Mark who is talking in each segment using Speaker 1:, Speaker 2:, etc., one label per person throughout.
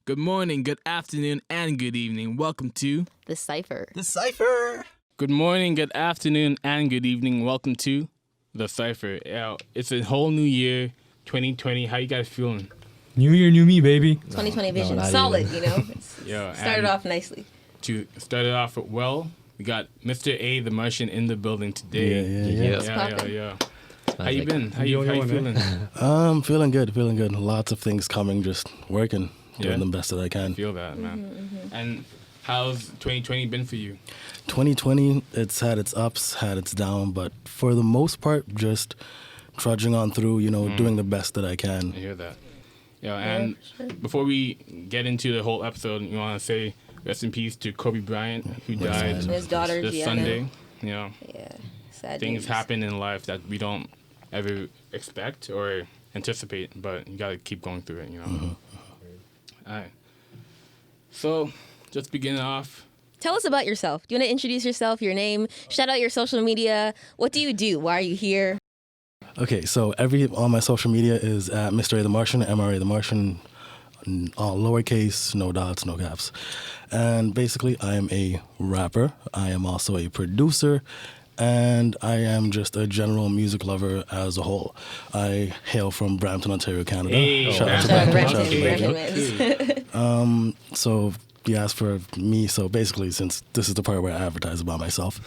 Speaker 1: Good morning, good afternoon, and good evening. Welcome to
Speaker 2: The Cypher.
Speaker 3: The Cypher.
Speaker 1: Good morning, good afternoon, and good evening. Welcome to The Cypher. Yeah, it's a whole new year, 2020. How you guys feeling?
Speaker 4: New year, new me, baby.
Speaker 2: 2020 vision.
Speaker 5: not
Speaker 2: Solid,
Speaker 5: even.
Speaker 2: you know?
Speaker 1: Yeah,
Speaker 2: Started
Speaker 1: and
Speaker 2: off nicely.
Speaker 1: to start it off well, we got Mr. A The Martian in the building today.
Speaker 5: Yeah.
Speaker 1: Yeah. How you been? How you feeling?
Speaker 3: Feeling good. Lots of things coming, just working, doing the best that I can.
Speaker 1: Feel that, man. And how's 2020 been for you?
Speaker 3: 2020, it's had its ups, had its downs, but for the most part, just trudging on through, doing the best that I can.
Speaker 1: I hear that. Yeah, and before we get into the whole episode, you want to say rest in peace to Kobe Bryant, who died
Speaker 2: His daughter,
Speaker 1: this
Speaker 2: Gianna.
Speaker 1: Sunday.
Speaker 2: Yeah, sad
Speaker 1: Things
Speaker 2: news.
Speaker 1: happen in life that we don't ever expect or anticipate, but you got to keep going through it, All right. So, just beginning off.
Speaker 2: Tell us about yourself. Do you want to introduce yourself, your name, shout out your social media? What do you do? Why are you here?
Speaker 3: Okay, so all my social media is at Mr. A The Martian, MRA The Martian, all lowercase, no dots, no caps. And basically, I am a rapper. I am also a producer. And I am just a general music lover as a whole. I hail from Brampton, Ontario, Canada.
Speaker 1: Hey,
Speaker 3: Shout out to
Speaker 2: Shout out
Speaker 3: Brampton.
Speaker 2: Brampton.
Speaker 3: So you asked for me. So basically, since this is the part where I advertise about myself,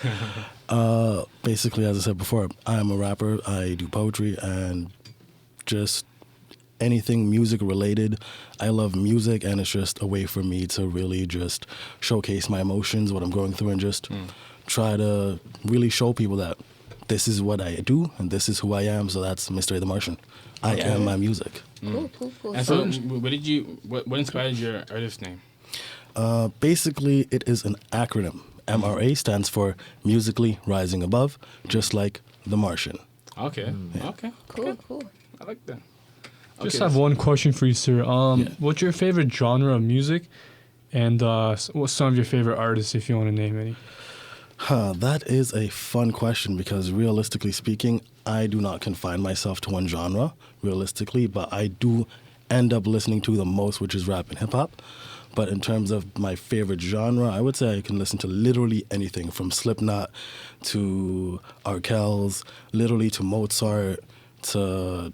Speaker 3: basically, as I said before, I am a rapper. I do poetry and just anything music related. I love music, and it's just a way for me to really just showcase my emotions, what I'm going through, and just try to really show people that this is what I do and this is who I am. So that's Mr. A The Martian. I am my music.
Speaker 2: Cool.
Speaker 1: And so, what inspired your artist name?
Speaker 3: Basically, it is an acronym. MRA stands for Musically Rising Above, just like The Martian.
Speaker 1: Okay. Okay.
Speaker 2: Cool.
Speaker 1: I like that.
Speaker 4: Just have one question for you, sir. What's your favorite genre of music? And what's some of your favorite artists, if you want to name any?
Speaker 3: That is a fun question because realistically speaking, I do not confine myself to one genre, realistically, but I do end up listening to the most, which is rap and hip-hop. But in terms of my favorite genre, I would say I can listen to literally anything from Slipknot to R. Kelly's, literally to Mozart, to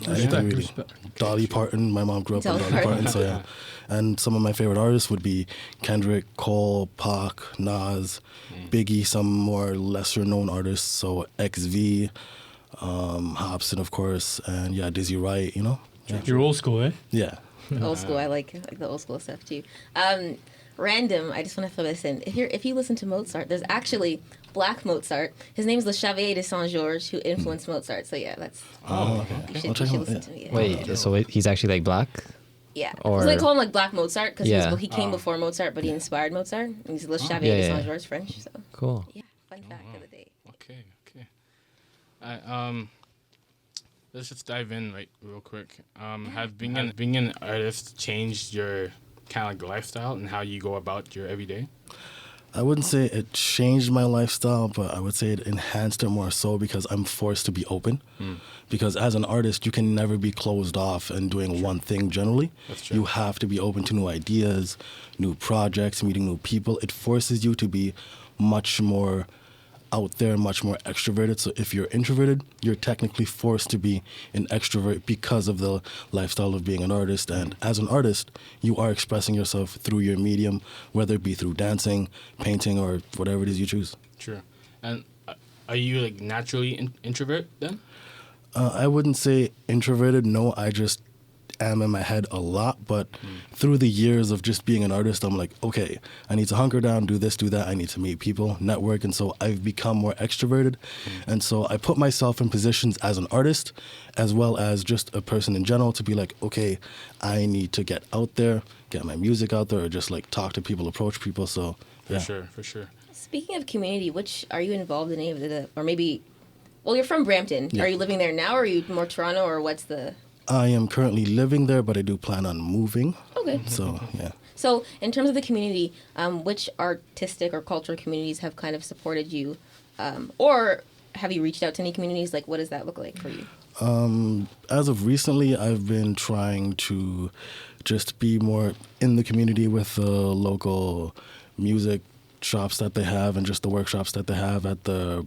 Speaker 3: anything really. Dolly Parton. My mom grew up with Dolly Parton, so yeah. And some of my favorite artists would be Kendrick, Cole, Pac, Nas, Biggie, some more lesser known artists, so XV, Hobson, of course, and Dizzy Wright, Yeah.
Speaker 4: You're old school, eh?
Speaker 3: Yeah.
Speaker 2: Old school. I like the old school stuff too. Random. I just want to throw this in. If you listen to Mozart, there's actually Black Mozart. His name is Le Chevalier de Saint Georges, who influenced Mozart. So yeah, that's.
Speaker 3: Okay.
Speaker 2: You should listen to me. Yeah.
Speaker 5: Wait, so he's actually like black?
Speaker 2: Yeah.
Speaker 5: Or-
Speaker 2: So they call him like Black Mozart because he came
Speaker 1: Oh.
Speaker 2: before Mozart, but he inspired Mozart. And he's Le Chevalier de
Speaker 5: Yeah,
Speaker 2: Saint
Speaker 5: yeah.
Speaker 2: Georges, French. So
Speaker 5: Cool.
Speaker 2: yeah, fun fact of the day.
Speaker 1: Okay. Let's just dive in real quick. Has being an artist changed your kind of like lifestyle and how you go about your everyday?
Speaker 3: I wouldn't say it changed my lifestyle, but I would say it enhanced it more so because I'm forced to be open. Because as an artist, you can never be closed off and doing one thing generally.
Speaker 1: That's true.
Speaker 3: You have to be open to new ideas, new projects, meeting new people. It forces you to be much more out there, much more extroverted. So if you're introverted, you're technically forced to be an extrovert because of the lifestyle of being an artist. And as an artist, you are expressing yourself through your medium, whether it be through dancing, painting, or whatever it is you choose.
Speaker 1: True. And are you like naturally introvert then?
Speaker 3: I wouldn't say introverted. No, I just am in my head a lot. But through the years of just being an artist, I'm like, okay, I need to hunker down, do this, do that. I need to meet people, network. And so I've become more extroverted. And so I put myself in positions as an artist as well as just a person in general to be like, okay, I need to get out there, get my music out there, or just like talk to people, approach people. So yeah.
Speaker 1: For sure.
Speaker 2: Speaking of community, which are you involved in any of the or maybe? Well, you're from Brampton.
Speaker 3: Yeah.
Speaker 2: Are you living there now, or are you more Toronto, or what's the?
Speaker 3: I am currently living there, but I do plan on moving.
Speaker 2: Okay.
Speaker 3: So yeah.
Speaker 2: So, in terms of the community, which artistic or cultural communities have kind of supported you, or have you reached out to any communities? Like, what does that look like for you?
Speaker 3: As of recently, I've been trying to just be more in the community with the local music shops that they have and just the workshops that they have at the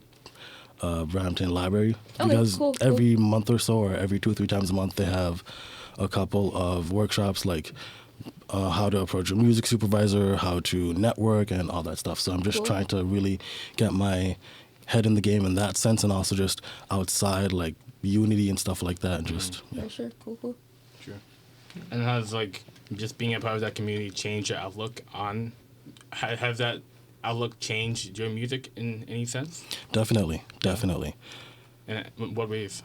Speaker 3: Brampton Library.
Speaker 2: Okay,
Speaker 3: Because
Speaker 2: cool.
Speaker 3: every month or so, or every 2 or 3 times a month, they have a couple of workshops like how to approach a music supervisor, how to network, and all that stuff. So I'm just
Speaker 2: Cool.
Speaker 3: trying to really get my head in the game in that sense, and also just outside, like Unity and stuff like that. And just
Speaker 2: For sure. Cool.
Speaker 1: Sure. And has like just being a part of that community changed your outlook on? Has that outlook changed your music in any sense?
Speaker 3: Definitely.
Speaker 1: And in what ways?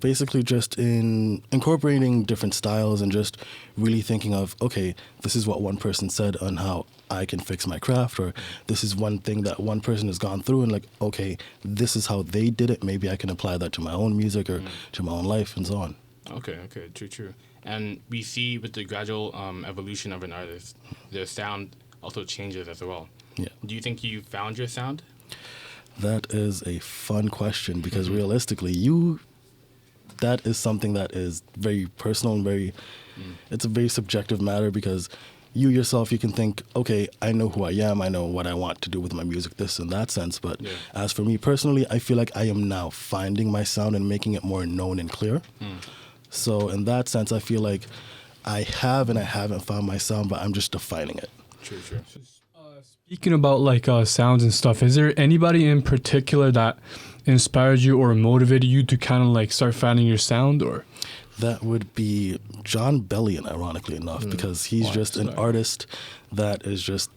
Speaker 3: Basically just in incorporating different styles and just really thinking of, okay, this is what one person said on how I can fix my craft, or this is one thing that one person has gone through, and like, okay, this is how they did it. Maybe I can apply that to my own music or to my own life and so on.
Speaker 1: Okay, true. And we see with the gradual evolution of an artist, their sound also changes as well.
Speaker 3: Yeah.
Speaker 1: Do you think you found your sound?
Speaker 3: That is a fun question because realistically, that is something that is very personal and it's a very subjective matter because you yourself, you can think, okay, I know who I am, I know what I want to do with my music, this and that sense. But as for me personally, I feel like I am now finding my sound and making it more known and clear. So in that sense, I feel like I have and I haven't found my sound, but I'm just defining it.
Speaker 1: True.
Speaker 4: Speaking about like sounds and stuff, is there anybody in particular that inspired you or motivated you to kind of like start finding your sound? Or
Speaker 3: that would be John Bellion, ironically enough, because he's just an artist that is just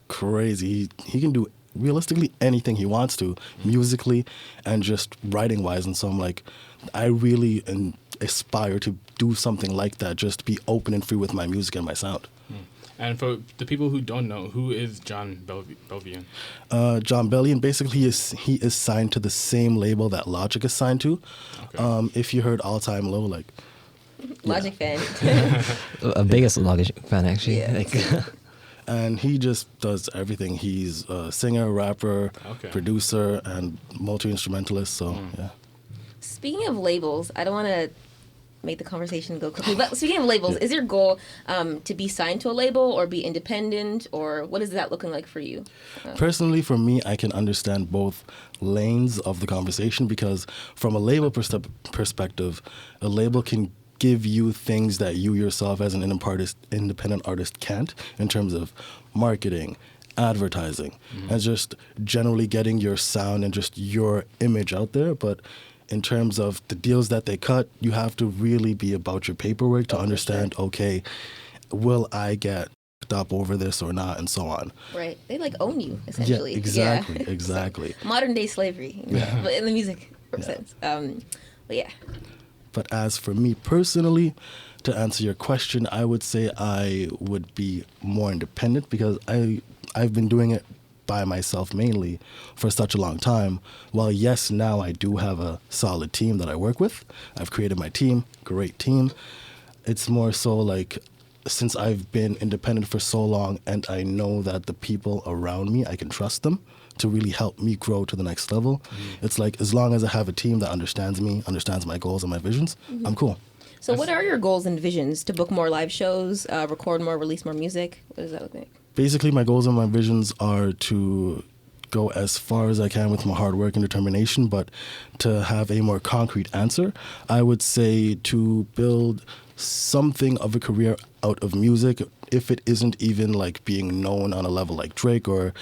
Speaker 3: crazy. He can do realistically anything he wants to, musically and just writing wise. And so I'm like, I really aspire to do something like that, just be open and free with my music and my sound.
Speaker 1: And for the people who don't know, who is John Bellion?
Speaker 3: John Bellion, basically, he is signed to the same label that Logic is signed to.
Speaker 1: Okay.
Speaker 3: If you heard All Time Low, like...
Speaker 2: Logic fan.
Speaker 5: A biggest Logic fan, actually.
Speaker 2: Yeah.
Speaker 5: Like,
Speaker 3: and he just does everything. He's a singer, rapper, producer, and multi-instrumentalist, so, yeah.
Speaker 2: Speaking of labels, I don't want to make the conversation go quickly, but speaking of labels, is your goal to be signed to a label or be independent, or what is that looking like for you?
Speaker 3: Personally, for me, I can understand both lanes of the conversation because from a label perspective, a label can give you things that you yourself as an independent artist can't in terms of marketing, advertising, and just generally getting your sound and just your image out there. But in terms of the deals that they cut, you have to really be about your paperwork to understand, okay, will I get up over this or not, and so on.
Speaker 2: Right. They like own you, essentially.
Speaker 3: Yeah, exactly,
Speaker 2: Yeah.
Speaker 3: exactly.
Speaker 2: Modern day slavery, but in the music sense. But yeah.
Speaker 3: But as for me personally, to answer your question, I would say I would be more independent because I've been doing it by myself mainly for such a long time. While yes, now I do have a solid team that I work with. I've created my team, great team. It's more so like since I've been independent for so long and I know that the people around me, I can trust them to really help me grow to the next level. It's like as long as I have a team that understands me, understands my goals and my visions, I'm cool.
Speaker 2: So what are your goals and visions? To book more live shows, record more, release more music? What does that look like?
Speaker 3: Basically, my goals and my visions are to go as far as I can with my hard work and determination, but to have a more concrete answer, I would say to build something of a career out of music, if it isn't even like being known on a level like Drake or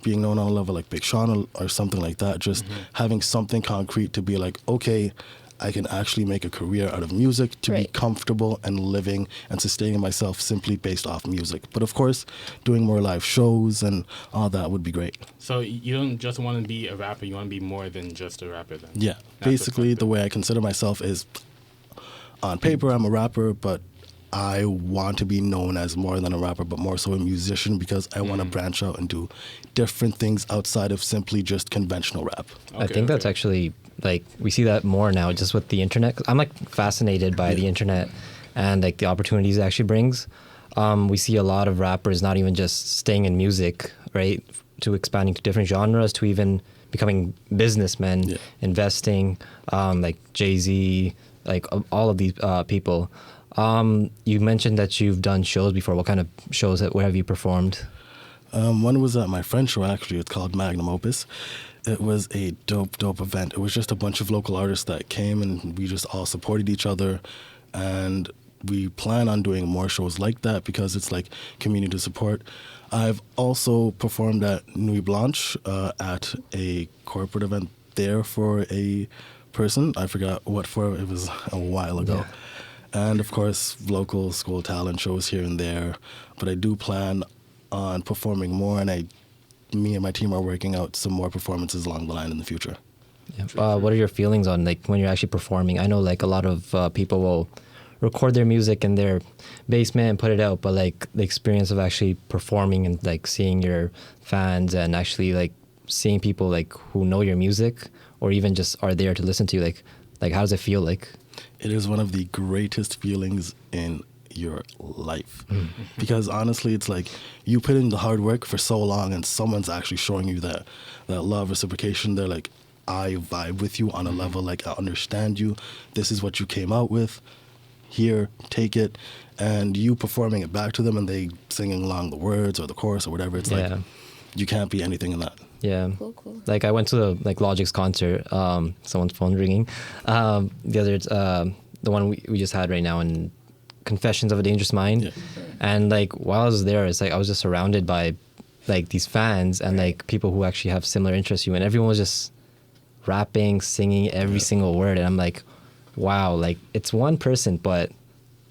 Speaker 3: being known on a level like Big Sean or something like that, just having something concrete to be like, okay, I can actually make a career out of music, to be comfortable and living and sustaining myself simply based off music. But of course, doing more live shows and all that would be great.
Speaker 1: So you don't just want to be a rapper, you want to be more than just a rapper then?
Speaker 3: Yeah. Basically, the way I consider myself is on paper, I'm a rapper, but I want to be known as more than a rapper, but more so a musician because I want to branch out and do different things outside of simply just conventional rap.
Speaker 5: I think that's actually, like, we see that more now just with the internet. I'm like fascinated by the internet and like the opportunities it actually brings. We see a lot of rappers not even just staying in music, right, to expanding to different genres, to even becoming businessmen, investing, like Jay-Z, like all of these people. You mentioned that you've done shows before. What kind of shows? Where have you performed?
Speaker 3: One was at my friend's show, actually. It's called Magnum Opus. It was a dope event. It was just a bunch of local artists that came, and we just all supported each other. And we plan on doing more shows like that because it's like community support. I've also performed at Nuit Blanche at a corporate event there for a person. I forgot what for. It was a while ago. Yeah. And of course, local school talent shows here and there. But I do plan on performing more, and me and my team are working out some more performances along the line in the future.
Speaker 5: Yeah. What are your feelings on like when you're actually performing? I know like a lot of people will record their music in their basement and put it out, but like the experience of actually performing and like seeing your fans and actually like seeing people like who know your music or even just are there to listen to you, like how does it feel like?
Speaker 3: It is one of the greatest feelings in your life. Because honestly, it's like you put in the hard work for so long and someone's actually showing you that love, reciprocation. They're like, I vibe with you on a level, like I understand you. This is what you came out with. Here, take it. And you performing it back to them and they singing along the words or the chorus or whatever. It's like, you can't be anything in that.
Speaker 5: Yeah.
Speaker 2: Cool.
Speaker 5: Like I went to like Logic's concert. Someone's phone ringing. The other, the one we just had right now in Confessions of a Dangerous Mind. Yeah. And like while I was there, it's like I was just surrounded by like these fans and like people who actually have similar interests to you, and everyone was just rapping, singing every single word, and I'm like, wow, like it's one person, but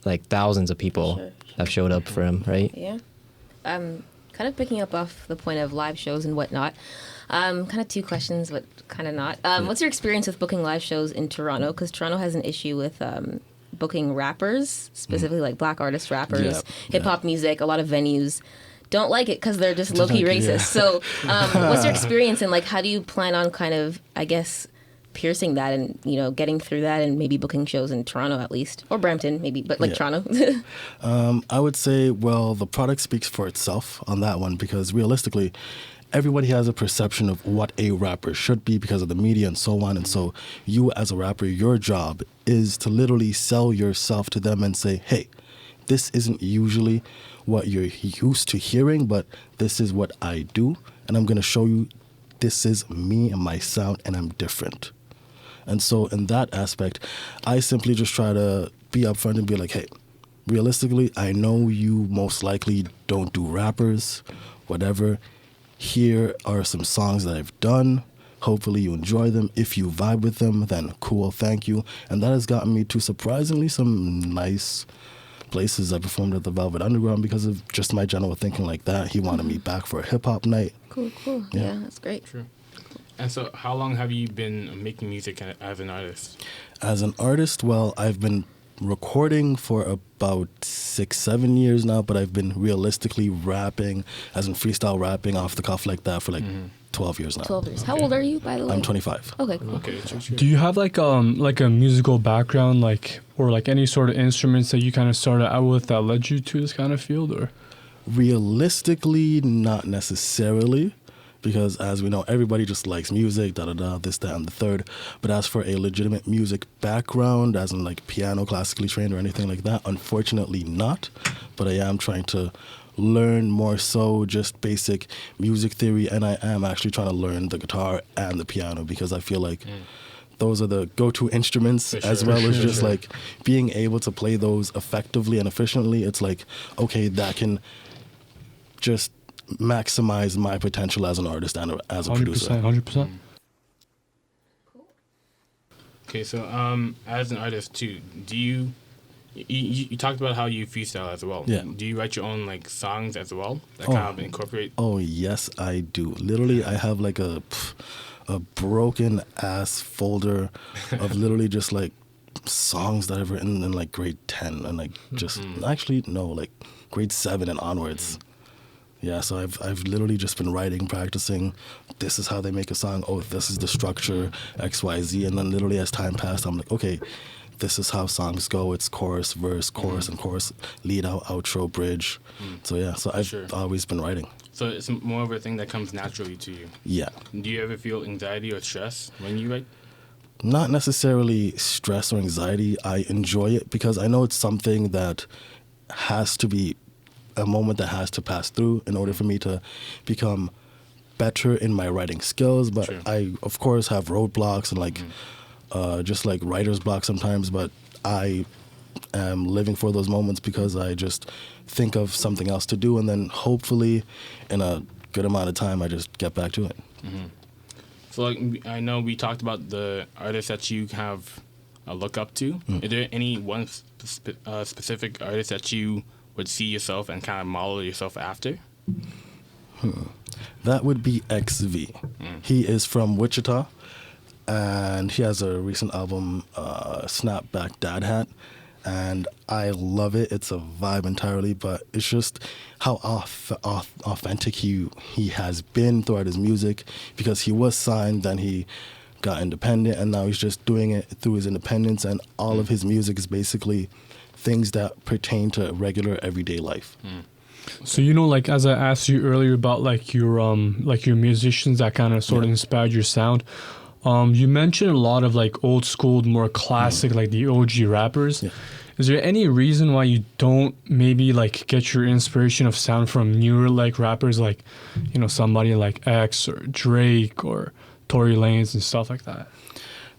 Speaker 5: like thousands of people have showed up for him, right?
Speaker 2: Yeah. Kind of picking up off the point of live shows and whatnot. Kind of two questions, but kind of not. What's your experience with booking live shows in Toronto? Because Toronto has an issue with booking rappers, specifically like black artist rappers, hip-hop music. A lot of venues don't like it because they're just low-key racist. So what's your experience, and like how do you plan on kind of, I guess, piercing that and, you know, getting through that and maybe booking shows in Toronto at least, or Brampton maybe, but like Toronto?
Speaker 3: I would say, well, the product speaks for itself on that one, because realistically, everybody has a perception of what a rapper should be because of the media and so on. And so you as a rapper, your job is to literally sell yourself to them and say, hey, this isn't usually what you're used to hearing, but this is what I do. And I'm going to show you this is me and my sound, and I'm different. And so in that aspect, I simply just try to be upfront and be like, hey, realistically, I know you most likely don't do rappers, whatever. Here are some songs that I've done. Hopefully you enjoy them. If you vibe with them, then cool, thank you. And that has gotten me to surprisingly some nice places. I performed at the Velvet Underground because of just my general thinking like that. He wanted me back for a hip-hop night.
Speaker 2: Cool. Yeah, that's great.
Speaker 1: True. And so how long have you been making music as an artist? As
Speaker 3: an artist, well, I've been recording for about 6-7 years now, but I've been realistically rapping, as in freestyle rapping off the cuff like that for like 12 years now.
Speaker 2: 12 years. How old are you, by the way?
Speaker 3: I'm 25.
Speaker 2: Okay, cool.
Speaker 1: Okay, true.
Speaker 4: Do you have like a musical background, like, or like any sort of instruments that you kind of started out with that led you to this kind of field, or?
Speaker 3: Realistically, not necessarily, because as we know, everybody just likes music, this, that, and the third. But as for a legitimate music background, as in like piano, classically trained, or anything like that, unfortunately not. But I am trying to learn more so just basic music theory, and I am actually trying to learn the guitar and the piano, because I feel like those are the go-to instruments, as well as just like being able to play those effectively and efficiently. It's like, okay, that can just maximize my potential as an artist and as a
Speaker 4: 100%,
Speaker 3: producer.
Speaker 4: 100%.
Speaker 1: Okay, so as an artist too, do you talked about how you freestyle as well.
Speaker 3: Yeah.
Speaker 1: Do you write your own like songs as well that kind of incorporate?
Speaker 3: Oh yes, I do. Literally, I have like a broken ass folder of literally just like songs that I've written in like grade 10 and like just actually no, like grade 7 and onwards. Yeah, so I've literally just been writing, practicing. This is how they make a song. Oh, this is the structure, X, Y, Z. And then literally as time passed, I'm like, okay, this is how songs go. It's chorus, verse, chorus, and chorus, lead out, outro, bridge. So yeah, so I've always been writing.
Speaker 1: So it's more of a thing that comes naturally to you.
Speaker 3: Yeah.
Speaker 1: Do you ever feel anxiety or stress when you write?
Speaker 3: not necessarily stress or anxiety. I enjoy it because I know it's something that has to be a moment that has to pass through in order for me to become better in my writing skills. But
Speaker 1: Sure.
Speaker 3: I, of course, have roadblocks and just like writer's block sometimes. But I am living for those moments because I just think of something else to do, and then hopefully, in a good amount of time, I just get back to it.
Speaker 1: So like, I know we talked about the artists that you have a look up to. Is there any one specific artist that you would see yourself and kind of model yourself after?
Speaker 3: That would be XV. He is from Wichita, and he has a recent album, Snapback Dad Hat, and I love it. It's a vibe entirely, but it's just how authentic he has been throughout his music, because he was signed, then he got independent, and now he's just doing it through his independence, and all of his music is basically things that pertain to regular everyday life.
Speaker 4: So, you know, like as I asked you earlier about like your musicians that kind of sort of inspired your sound, you mentioned a lot of like old school, more classic, like the OG rappers.
Speaker 3: Yeah.
Speaker 4: Is there any reason why you don't maybe like get your inspiration of sound from newer like rappers, like, you know, somebody like X or Drake or Tory Lanez and stuff like that?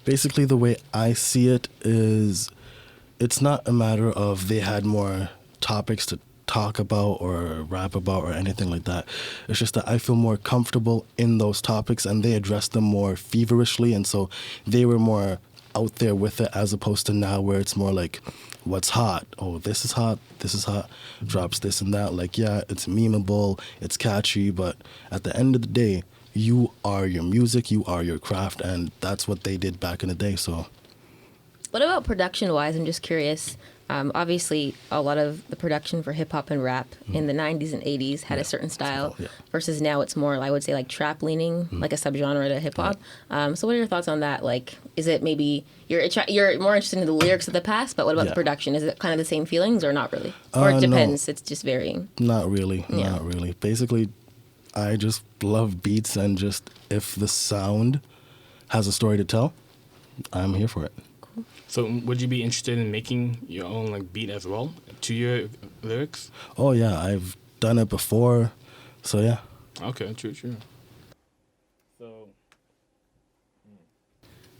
Speaker 3: Basically, the way I see it is, it's not a matter of they had more topics to talk about or rap about or anything like that. It's just that I feel more comfortable in those topics, and they address them more feverishly, and so they were more out there with it, as opposed to now where it's more like, what's hot? Oh, this is hot, drops this and that. Like, yeah, it's memeable, it's catchy, but at the end of the day, you are your music, you are your craft, and that's what they did back in the day. So
Speaker 2: What about production-wise? I'm just curious. Obviously, a lot of the production for hip-hop and rap in the 90s and 80s had a certain style, versus now it's more, I would say, like trap-leaning, like a subgenre to hip-hop. So what are your thoughts on that? Like, is it maybe you're more interested in the lyrics of the past, but what about the production? Is it kind of the same feelings or not really? Or it depends, it's just varying?
Speaker 3: Not really, not really. Basically, I just love beats, and just if the sound has a story to tell, I'm here for it.
Speaker 1: So would you be interested in making your own like beat as well to your lyrics?
Speaker 3: Oh yeah, I've done it before, so yeah.
Speaker 1: Okay, true. So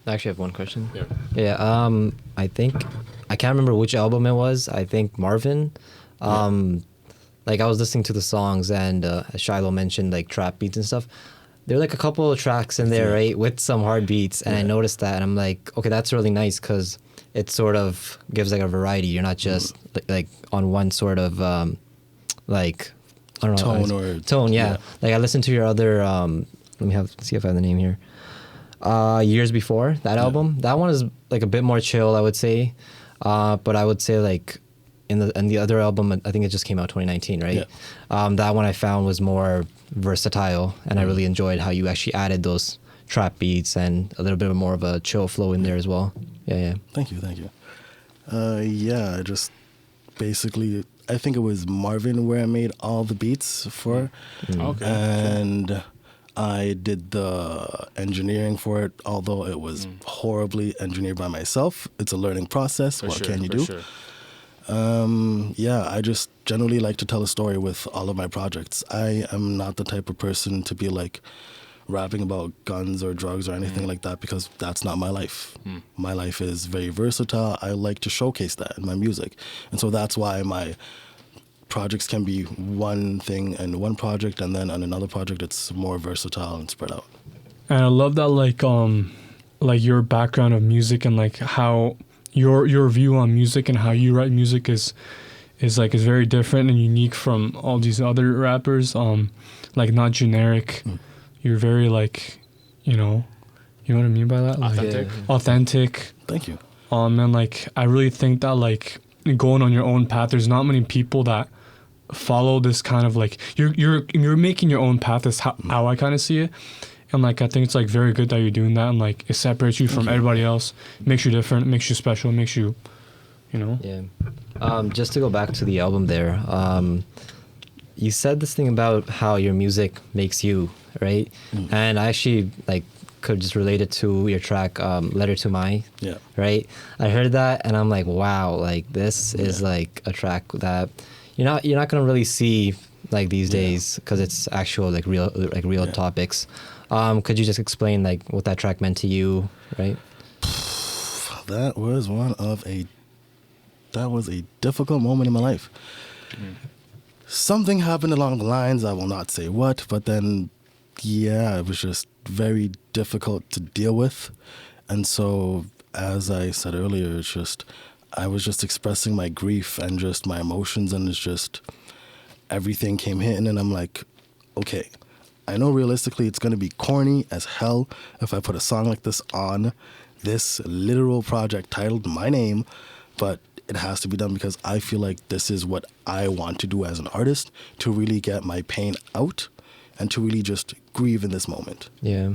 Speaker 5: I actually have one question.
Speaker 1: yeah.
Speaker 5: Yeah, I think I can't remember which album it was. I think Marvin. Like I was listening to the songs, and as Shiloh mentioned, like trap beats and stuff. There are like a couple of tracks in there, right, with some hard beats, and I noticed that, and I'm like, okay, that's really nice, because it sort of gives like a variety. You're not just like on one sort of like, I don't know, tone. Yeah. Like I listened to your other. Let me see if I have the name here. Years Before, that album. That one is like a bit more chill, I would say. But I would say like in the other album, I think it just came out 2019, right? Yeah. That one I found was more versatile, and I really enjoyed how you actually added those trap beats and a little bit more of a chill flow in there as well. Yeah.
Speaker 3: Thank you. Yeah, just basically, I think it was Marvin where I made all the beats for,
Speaker 1: Okay.
Speaker 3: and I did the engineering for it, although it was horribly engineered by myself. It's a learning process. What can you do?
Speaker 1: Sure.
Speaker 3: Yeah, I just generally like to tell a story with all of my projects. I am not the type of person to be like rapping about guns or drugs or anything like that, because that's not my life. My life is very versatile. I like to showcase that in my music. And so that's why my projects can be one thing in one project, and then on another project it's more versatile and spread out.
Speaker 4: And I love that like your background of music, and like how your view on music and how you write music is very different and unique from all these other rappers. Like not generic. You're very like, you know what I mean by that? Like, authentic.
Speaker 3: Thank you.
Speaker 4: And like I really think that like going on your own path, there's not many people that follow this kind of like you're making your own path. Is how I kind of see it. And like I think it's like very good that you're doing that, and like it separates you from everybody else, makes you different, makes you special, makes you, you know.
Speaker 5: Yeah. Just to go back to the album there, you said this thing about how your music makes you, right? And I actually like could just relate it to your track Letter to My.
Speaker 3: Yeah.
Speaker 5: Right? I heard that and I'm like, wow, like this is like a track that you're not going to really see like these days because it's actual like real topics. Could you just explain like what that track meant to you, right?
Speaker 3: That was a difficult moment in my life. Something happened along the lines, I will not say what, but then, yeah, it was just very difficult to deal with. And so, as I said earlier, I was just expressing my grief and just my emotions, and it's just, everything came in, and I'm like, okay, I know realistically it's going to be corny as hell if I put a song like this on this literal project titled my name, but it has to be done because I feel like this is what I want to do as an artist, to really get my pain out and to really just grieve in this moment.
Speaker 5: Yeah.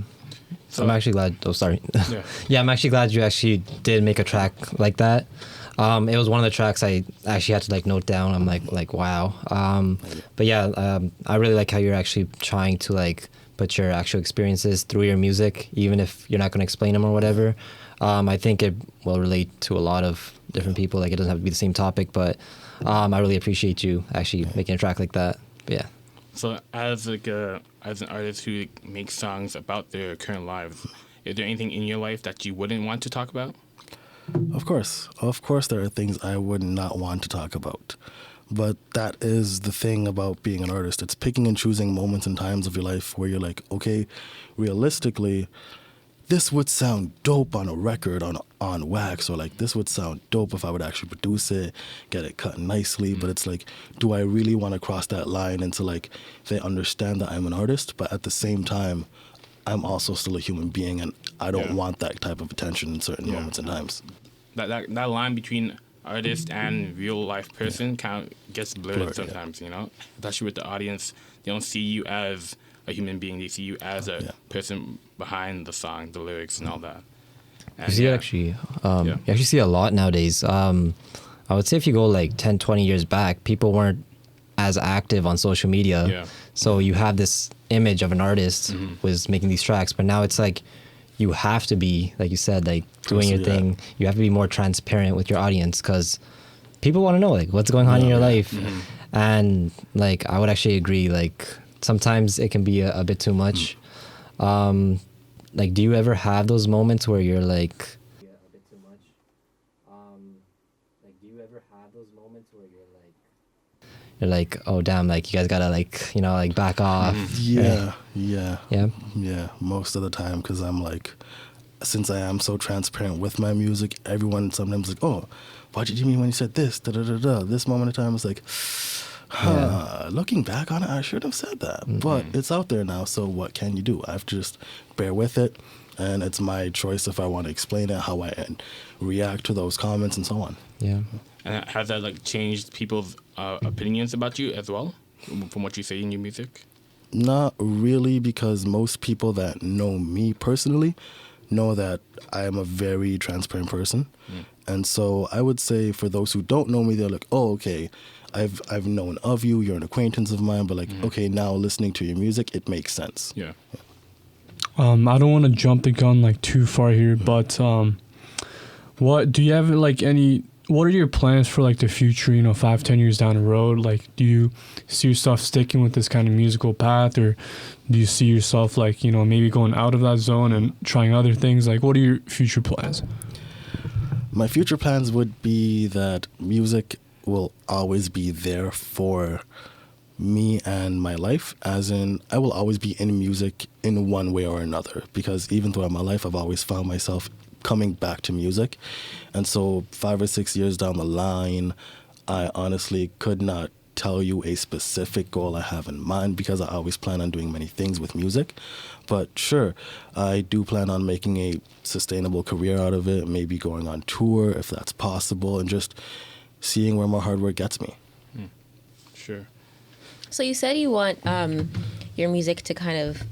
Speaker 5: So I'm actually glad. Oh, sorry.
Speaker 1: Yeah.
Speaker 5: Yeah, I'm actually glad you actually did make a track like that. It was one of the tracks I actually had to like note down. I'm like wow. But yeah, I really like how you're actually trying to like put your actual experiences through your music, even if you're not going to explain them or whatever. I think it will relate to a lot of different people. Like it doesn't have to be the same topic, but I really appreciate you actually making a track like that. But yeah.
Speaker 1: So as an artist who makes songs about their current lives, is there anything in your life that you wouldn't want to talk about?
Speaker 3: Of course, there are things I would not want to talk about. But that is the thing about being an artist. It's picking and choosing moments and times of your life where you're like, okay, realistically, this would sound dope on a record, on wax, or like this would sound dope if I would actually produce it, get it cut nicely. But it's like, do I really want to cross that line into like, they understand that I'm an artist, but at the same time, I'm also still a human being, and I don't want that type of attention in certain moments and times.
Speaker 1: That line between artist and real life person kind of gets blurred sometimes, you know? Especially with the audience, they don't see you as a human being, they see you as a person behind the song, the lyrics and all that. And
Speaker 5: You see it actually, you actually see it a lot nowadays. I would say if you go like 10, 20 years back, people weren't as active on social media.
Speaker 1: Yeah.
Speaker 5: So you have this image of an artist was making these tracks, but now it's like you have to be, like you said, like doing your thing. You have to be more transparent with your audience because people want to know like what's going on in your life. And like I would actually agree, like sometimes it can be a bit too much. Like, do you ever have those moments where you're like, a bit too much? Like, do you ever have those moments where you're like, oh damn, like you guys gotta like, you know, like back off?
Speaker 3: Yeah.
Speaker 5: Yeah.
Speaker 3: Most of the time, because I'm like, since I am so transparent with my music, everyone sometimes like, oh, what did you mean when you said this? This moment in time is like, looking back on it, I should have said that. But it's out there now, so what can you do? I have to just bear with it, and it's my choice if I want to explain it, how I react to those comments, and so on.
Speaker 5: Yeah.
Speaker 1: And has that like changed people's opinions about you as well, from what you say in your music?
Speaker 3: Not really, because most people that know me personally know that I am a very transparent person. And so I would say for those who don't know me, they're like, oh, okay, I've known of you, you're an acquaintance of mine, but like, okay, now listening to your music, it makes sense.
Speaker 1: Yeah.
Speaker 4: I don't want to jump the gun like too far here, but what do you have like what are your plans for like the future, 5-10 years down the road? Like, do you see yourself sticking with this kind of musical path, or do you see yourself like, maybe going out of that zone and trying other things? Like, what are your future plans?
Speaker 3: My future plans would be that music will always be there for me and my life, as in I will always be in music in one way or another, because even throughout my life I've always found myself coming back to music. And so 5 or 6 years down the line, I honestly could not tell you a specific goal I have in mind, because I always plan on doing many things with music. But sure, I do plan on making a sustainable career out of it, maybe going on tour if that's possible, and just seeing where my hard work gets me.
Speaker 1: Sure.
Speaker 2: So you said you want your music to kind of,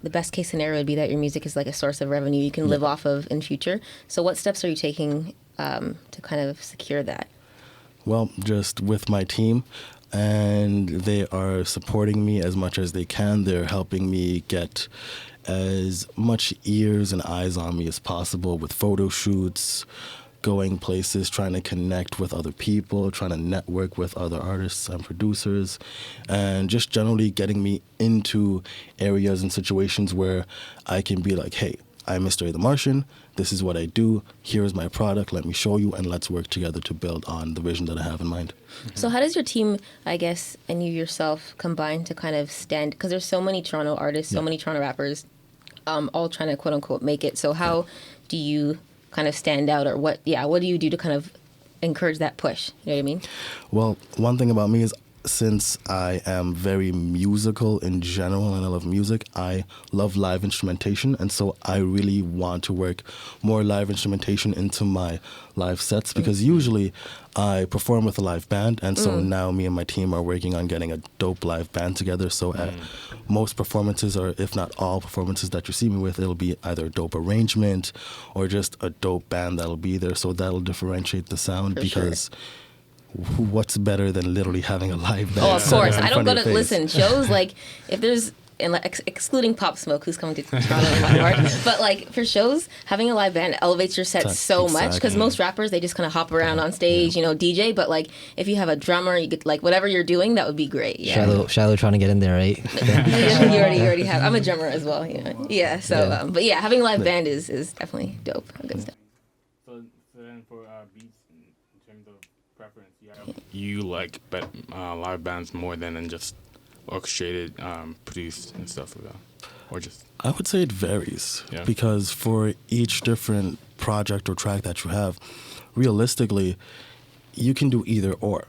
Speaker 2: the best case scenario would be that your music is like a source of revenue you can live off of in future. So what steps are you taking to kind of secure that?
Speaker 3: Well, just with my team, and they are supporting me as much as they can. They're helping me get as much ears and eyes on me as possible with photo shoots, going places, trying to connect with other people, trying to network with other artists and producers, and just generally getting me into areas and situations where I can be like, hey, I'm Mr. A The Martian, this is what I do, here's my product, let me show you, and let's work together to build on the vision that I have in mind.
Speaker 2: So how does your team, I guess, and you yourself combine to kind of stand, because there's so many Toronto artists, so many Toronto rappers, all trying to quote unquote make it. So how do you kind of stand out, or what do you do to kind of encourage that push? You know what I mean?
Speaker 3: Well, one thing about me is, since I am very musical in general and I love music, I love live instrumentation, and so I really want to work more live instrumentation into my live sets, because usually I perform with a live band, and so now me and my team are working on getting a dope live band together. So at most performances, or if not all performances that you see me with, it'll be either a dope arrangement or just a dope band that'll be there, so that'll differentiate the sound.
Speaker 2: For
Speaker 3: because what's better than literally having a live band?
Speaker 2: Oh, of course. I don't go to
Speaker 3: face.
Speaker 2: listen shows. Like, if there's, and like, excluding Pop Smoke, who's coming to Toronto in my heart, but like for shows, having a live band elevates your set so much, because most rappers, they just kind of hop around on stage, you know, DJ. But like, if you have a drummer, you get like whatever you're doing, that would be great. Yeah.
Speaker 5: Shiloh trying to get in there, right?
Speaker 2: you already have. I'm a drummer as well. You know. Yeah. So, but yeah, having a live band is definitely dope. Good stuff.
Speaker 1: So then for beats, in terms of preference, you like live bands more than just orchestrated, produced and stuff like that, or just?
Speaker 3: I would say it varies, because for each different project or track that you have, realistically, you can do either or.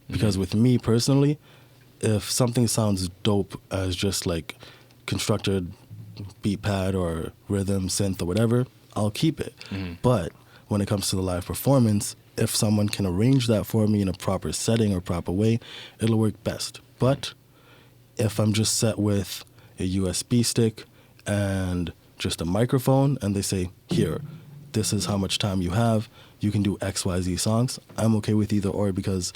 Speaker 3: Because with me personally, if something sounds dope as just like constructed beat pad or rhythm, synth or whatever, I'll keep it. But when it comes to the live performance, if someone can arrange that for me in a proper setting or proper way, it'll work best. But if I'm just set with a USB stick and just a microphone, and they say, here, this is how much time you have, you can do XYZ songs, I'm okay with either or, because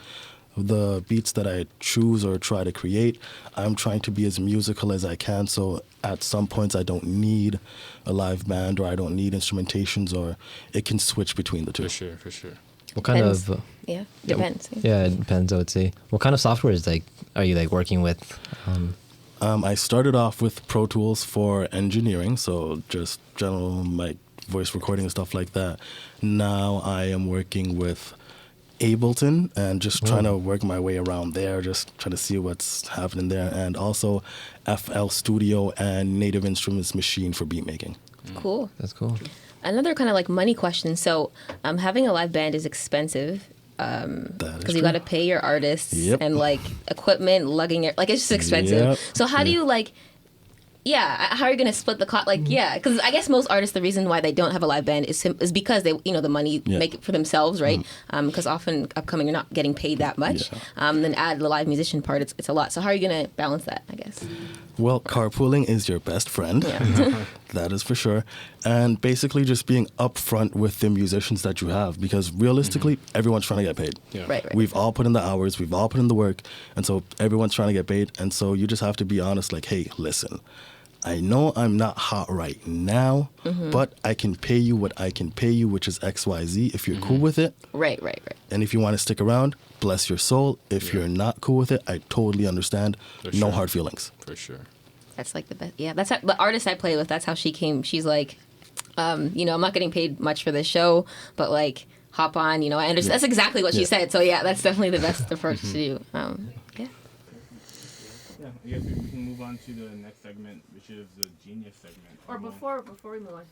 Speaker 3: the beats that I choose or try to create, I'm trying to be as musical as I can, so at some points I don't need a live band, or I don't need instrumentations, or it can switch between the two.
Speaker 1: For sure.
Speaker 5: What kind
Speaker 2: Depends.
Speaker 5: of?
Speaker 2: Depends.
Speaker 5: Yeah, it depends. I would say. What kind of software are you working with?
Speaker 3: I started off with Pro Tools for engineering, so just general voice recording and stuff like that. Now I am working with Ableton and just trying to work my way around there, just trying to see what's happening there, and also FL Studio and Native Instruments Machine for beat making.
Speaker 2: Cool.
Speaker 5: That's cool.
Speaker 2: Another kind of like money question. So, having a live band is expensive because you got to pay your artists and like equipment, lugging it. Like, it's just expensive. So how do you how are you gonna split the cost? Because I guess most artists, the reason why they don't have a live band is because they, the money make it for themselves, right? Because often upcoming, you're not getting paid that much. Then add the live musician part, it's a lot. So how are you gonna balance that? I guess.
Speaker 3: Well, carpooling is your best friend. That is for sure. And basically just being upfront with the musicians that you have, because realistically, everyone's trying to get paid.
Speaker 2: Right.
Speaker 3: We've all put in the hours, we've all put in the work, and so everyone's trying to get paid. And so you just have to be honest, like, hey, listen, I know I'm not hot right now, but I can pay you what I can pay you, which is XYZ, if you're cool with it.
Speaker 2: Right.
Speaker 3: And if you want to stick around, bless your soul. If you're not cool with it, I totally understand. No hard feelings.
Speaker 1: For sure.
Speaker 2: That's like the best. Yeah, that's how, the artist I play with. That's how she came. She's like, I'm not getting paid much for this show, but like, hop on. I understand. That's exactly what she said. So yeah, that's definitely the best approach to do.
Speaker 1: I guess we can move on to the next segment, which is the Genius segment.
Speaker 2: Or before we move on to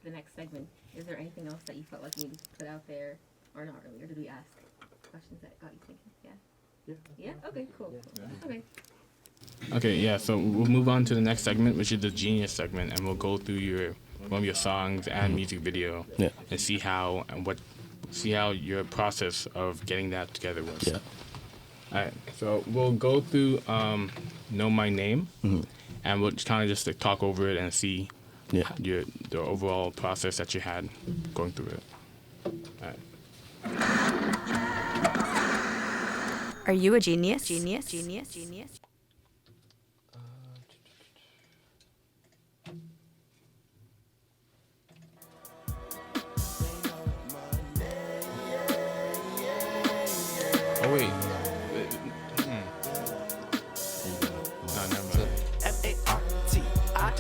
Speaker 2: the next segment, is there anything else that you felt like you needed to put out there, or not really? Or did we ask questions that got you thinking? Yeah. Okay. Cool. Okay.
Speaker 1: Okay, yeah, so we'll move on to the next segment, which is the Genius segment, and we'll go through one of your songs and music video and see how your process of getting that together was. Alright, so we'll go through Know My Name, and we'll kind of just talk over it and see the overall process that you had going through it. Alright.
Speaker 6: Are you a genius?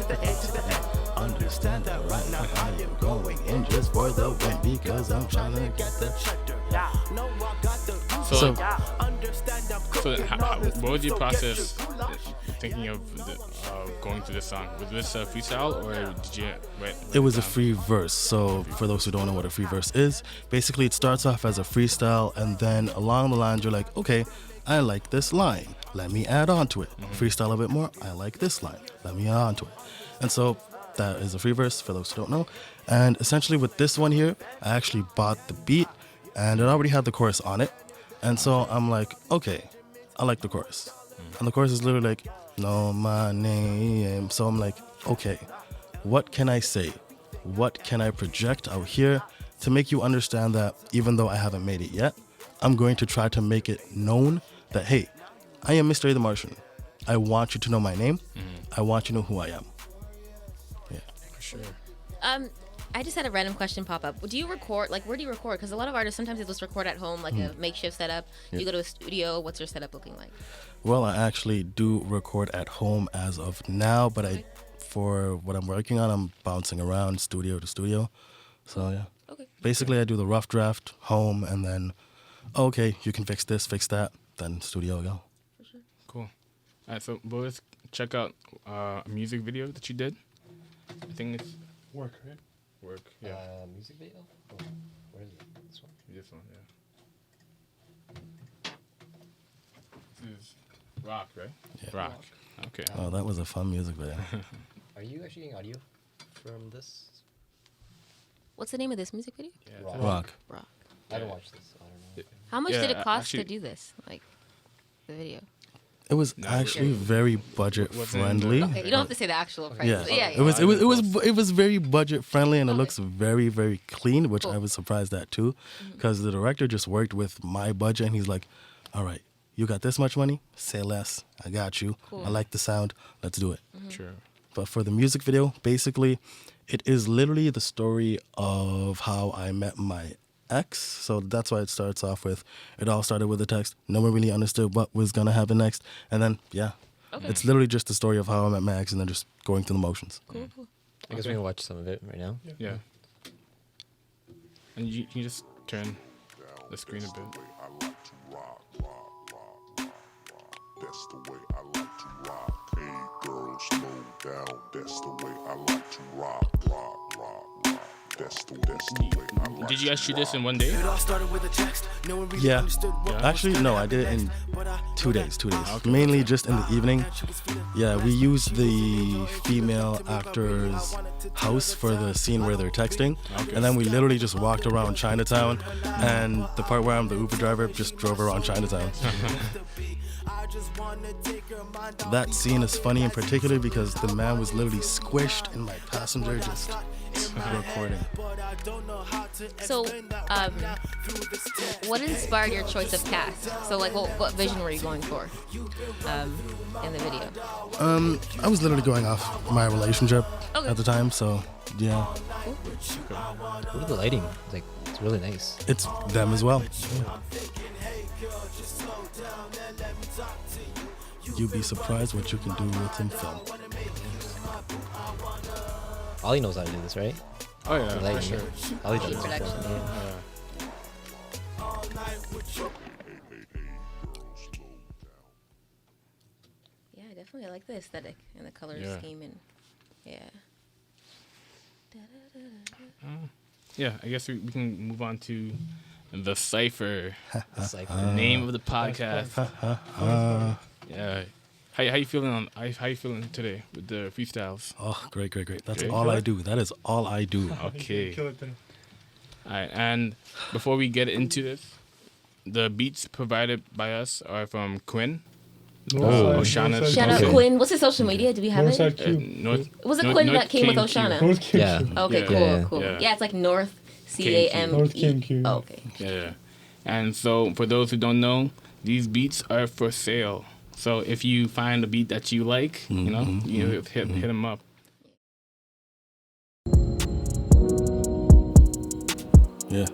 Speaker 3: to the A to the A. Understand that right now I am going in just for the win because I'm trying to get the cheddar. No, I got the
Speaker 1: So,
Speaker 3: understand I'm
Speaker 1: what was your process thinking of going through this song? Was this a freestyle or did you write
Speaker 3: It was a
Speaker 1: down?
Speaker 3: free verse. So for those who don't know what a free verse is, basically it starts off as a freestyle and then along the lines you're like, okay, I like this line. Let me add on to it. Freestyle a bit more. I like this line. Let me add on to it. And so that is a free verse for those who don't know. And essentially with this one here, I actually bought the beat and it already had the chorus on it. And so I'm like, okay, I like the chorus. And the chorus is literally like, know my name. So I'm like, okay, what can I say? What can I project out here to make you understand that even though I haven't made it yet, I'm going to try to make it known that, hey, I am Mr. A The Martian. I want you to know my name. I want you to know who I am. Yeah.
Speaker 1: For sure.
Speaker 2: I just had a random question pop up. Do you record, like, where do you record? Because a lot of artists, sometimes they just record at home, like a makeshift setup. You go to a studio. What's your setup looking like?
Speaker 3: Well, I actually do record at home as of now, but for what I'm working on, I'm bouncing around studio to studio. So, yeah.
Speaker 2: Okay.
Speaker 3: Basically, I do the rough draft, home, and then, okay, you can fix this, fix that, then studio go.
Speaker 1: Cool. All right, so boys, check out a music video that you did. I think it's
Speaker 4: Work, right?
Speaker 1: Work. Yeah.
Speaker 5: Music video? Oh, where is it? This one?
Speaker 1: This one, yeah. This is Rock, right?
Speaker 3: Yeah.
Speaker 1: Rock. Okay.
Speaker 3: Oh, that was a fun music video.
Speaker 5: Are you actually getting audio from this?
Speaker 2: What's the name of this music video?
Speaker 1: Yeah.
Speaker 3: Rock.
Speaker 2: Rock.
Speaker 5: I haven't watched this. So I don't know.
Speaker 2: How much
Speaker 1: Yeah,
Speaker 2: did it cost
Speaker 1: actually-
Speaker 2: to do this? Like, the video?
Speaker 3: It was actually very budget friendly.
Speaker 2: Okay, you don't have to say the actual price.
Speaker 3: Yeah.
Speaker 2: But yeah.
Speaker 3: It was very budget friendly and it looks very, very clean, which I was surprised at too, because the director just worked with my budget and he's like, all right, you got this much money, say less, I got you.
Speaker 2: Cool.
Speaker 3: I like the sound, let's do it.
Speaker 1: Sure.
Speaker 3: But for the music video, basically, it is literally the story of how I met my ex. So that's why it starts off with, it all started with a text. No one really understood what was going to happen next. And then, yeah, it's literally just the story of how I met my ex and then just going through the motions.
Speaker 2: Cool.
Speaker 5: I guess we can watch some of it right now.
Speaker 1: Yeah. And you can just turn the screen a bit.
Speaker 6: I like to rock, rock, rock, rock, rock. That's the way I like to rock. Hey girl, slow down. That's the way I like to rock, rock, rock, rock. That's the way I like
Speaker 1: Did you guys shoot this in one day?
Speaker 7: It all started with a text. No one really
Speaker 3: Yeah.
Speaker 7: understood what was
Speaker 3: Actually,
Speaker 7: gonna
Speaker 3: no, I
Speaker 7: happen
Speaker 3: did it in
Speaker 7: next. But I
Speaker 3: 2 days. Mainly just in the evening. Yeah, we used the female actor's house for the scene where they're texting. And then we literally just walked around Chinatown. And the part where I'm the Uber driver just drove around Chinatown. That scene is funny in particular because the man was literally squished and my passenger just recording.
Speaker 2: So, what inspired your choice of cast? So, like, what vision were you going for in the video?
Speaker 3: I was literally going off my relationship
Speaker 2: Okay.
Speaker 3: at the time, so yeah,
Speaker 5: What is the lighting? It's really nice.
Speaker 3: it's them as well. You'd be surprised what you can do with some film.
Speaker 5: Olly knows how to do this, right?
Speaker 1: Oh yeah,
Speaker 5: The
Speaker 1: for
Speaker 5: lighting,
Speaker 1: sure.
Speaker 5: yeah. Olly does it.
Speaker 2: Production.
Speaker 5: Yeah.
Speaker 2: Yeah, definitely. I like the aesthetic and the color
Speaker 1: Yeah.
Speaker 2: scheme and yeah.
Speaker 1: Yeah, I guess we can move on to the Cypher,
Speaker 5: It's like
Speaker 1: name of the podcast. Yeah. How you feeling how you feeling today with the freestyles?
Speaker 3: Oh, great. That's
Speaker 1: Okay.
Speaker 3: all I do. That is all I do.
Speaker 1: Okay.
Speaker 4: Kill it then.
Speaker 1: All right, and before we get into this, the beats provided by us are from Quinn. Oshana.
Speaker 2: Shout out
Speaker 1: Okay.
Speaker 2: Quinn. What's his social media? Do we have
Speaker 4: Northside
Speaker 2: it?
Speaker 4: Q.
Speaker 1: North,
Speaker 2: Was it
Speaker 1: North-
Speaker 2: Quinn
Speaker 1: North
Speaker 2: that came with
Speaker 1: King Q.
Speaker 2: Oshana?
Speaker 4: North King
Speaker 5: Yeah.
Speaker 4: Q.
Speaker 2: Okay,
Speaker 1: Yeah.
Speaker 2: cool,
Speaker 5: Yeah.
Speaker 2: cool.
Speaker 1: Yeah.
Speaker 2: Yeah, it's like North CAM.
Speaker 4: North King Q.
Speaker 2: Oh, okay.
Speaker 1: Yeah. And so, for those who don't know, these beats are for sale. So if you find a beat that you like, you know, you hit them up.
Speaker 3: Yeah.